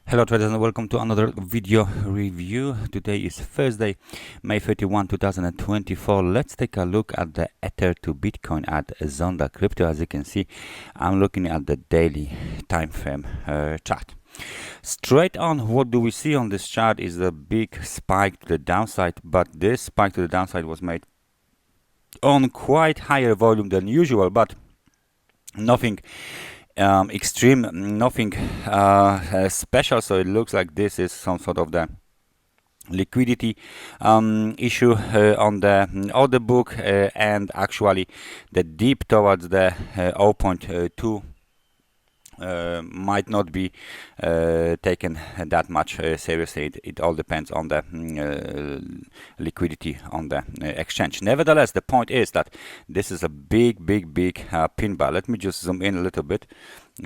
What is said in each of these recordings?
Hello traders and welcome to another video review. Today is Thursday, May 31, 2024. Let's take a look at the Ether to Bitcoin at Zondacrypto. As you can see, I'm looking at the daily time frame chart. Straight on, what do we see on this chart is a big spike to the downside, but this spike to the downside was made on quite higher volume than usual, but nothing extreme, nothing special. So it looks like this is some sort of the liquidity issue on the order book, and actually the dip towards the 0.2 might not be taken that much seriously. It all depends on the liquidity on the exchange. Nevertheless, the point is that this is a big pin bar. Let me just zoom in a little bit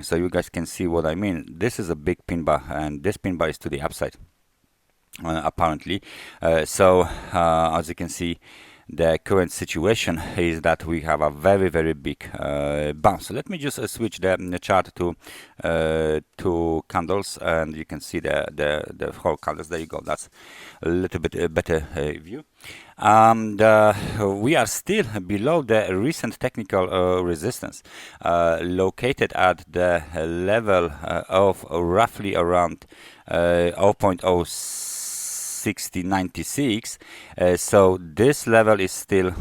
so you guys can see what I mean. This is a big pin bar, and this pin bar is to the upside apparently. So as you can see, the current situation is that we have a very big bounce. So let me just switch the chart to candles, and you can see the whole candles. There you go. That's a little bit better view. We are still below the recent technical resistance, located at the level of roughly around 0.06 6096. So this level is still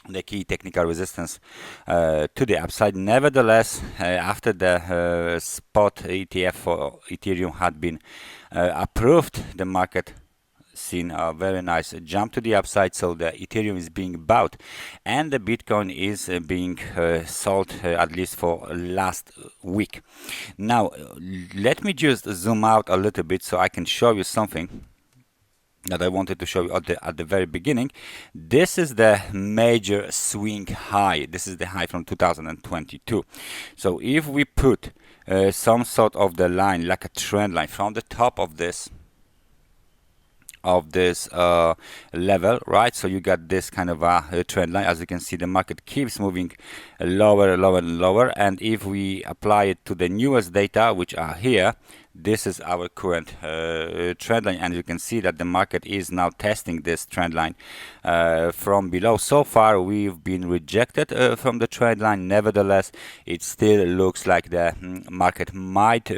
the key technical resistance to the upside. Nevertheless, after the spot ETF for Ethereum had been approved, the market seen a very nice jump to the upside. So the Ethereum is being bought and the Bitcoin is being sold, at least for last week. Now let me just zoom out a little bit so I can show you something that I wanted to show you at the very beginning. This is the major swing high. This is the high from 2022. So if we put some sort of the line, like a trend line, from the top of this level, right? So you got this kind of a trend line. As you can see, the market keeps moving lower and lower, and if we apply it to the newest data, which are here, this is our current trend line, and you can see that the market is now testing this trend line from below. So far we've been rejected from the trend line. Nevertheless, it still looks like the market might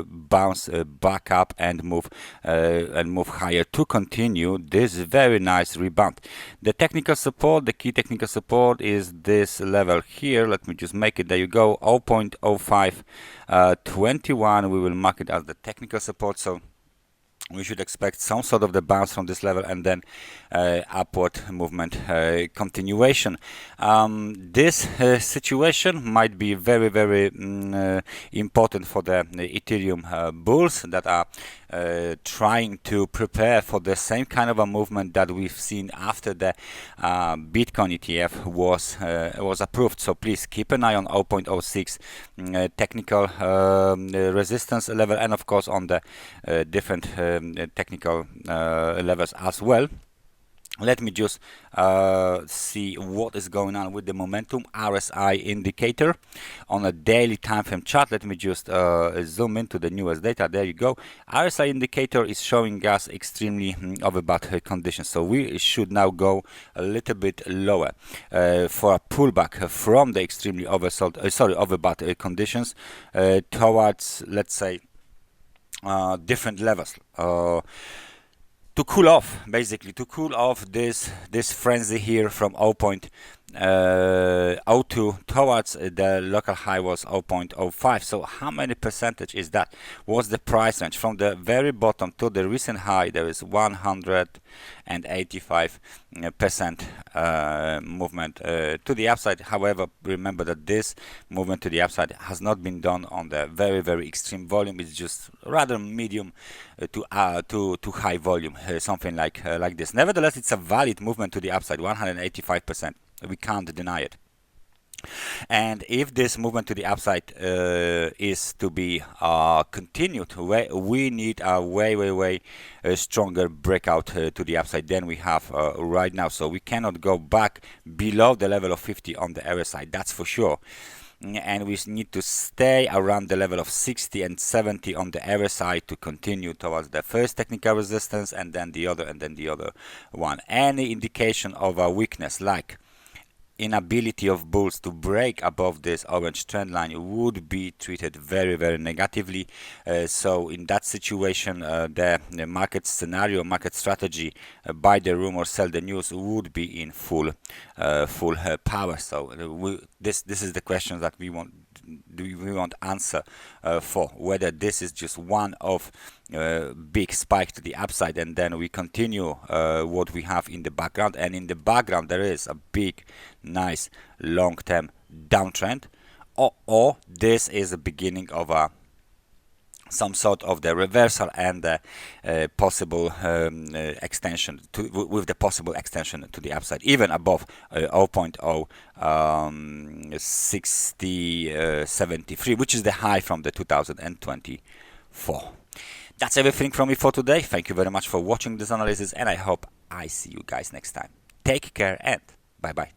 bounce back up and move higher to continue this very nice rebound. The technical support, the key technical support, is this level here. Let me just make it. There you go, 0.0521. We will mark it as the technical support. So we should expect some sort of the bounce from this level and then upward movement continuation. This situation might be very important for the Ethereum bulls that are trying to prepare for the same kind of a movement that we've seen after the Bitcoin ETF was approved. So please keep an eye on 0.06 technical resistance level, and of course on the different technical levels as well. Let me just see what is going on with the momentum RSI indicator on a daily time frame chart. Let me just zoom into the newest data. There you go. RSI indicator is showing us extremely overbought conditions. So we should now go a little bit lower for a pullback from the extremely overbought conditions towards, let's say, different levels. To cool off, basically, to cool off this frenzy here from 0.02 towards the local high was 0.05. So how many percentage is that? What's the price range from the very bottom to the recent high? There is 185% movement to the upside. However, remember that this movement to the upside has not been done on the very extreme volume. It's just rather medium to high volume, something like this. Nevertheless, it's a valid movement to the upside, 185%. We can't deny it. And if this movement to the upside is to be continued, we need a way stronger breakout to the upside than we have right now. So we cannot go back below the level of 50 on the RSI, that's for sure. and we need to stay around the level of 60 and 70 on the RSI to continue towards the first technical resistance, and then the other, and then the other one. Any indication of a weakness, like inability of bulls to break above this orange trend line, would be treated very, very negatively. So in that situation, the market scenario, market strategy, buy the rumor, sell the news, would be in full power. So this is the question that we want answer for, whether this is just one of big spike to the upside, and then we continue what we have in the background, and in the background there is a big, nice long-term downtrend, or this is the beginning of a some sort of the reversal and the possible extension with the possible extension to the upside, even above 0.6073, which is the high from the 2024. That's everything from me for today. Thank you very much for watching this analysis, and I hope I see you guys next time. Take care and bye bye.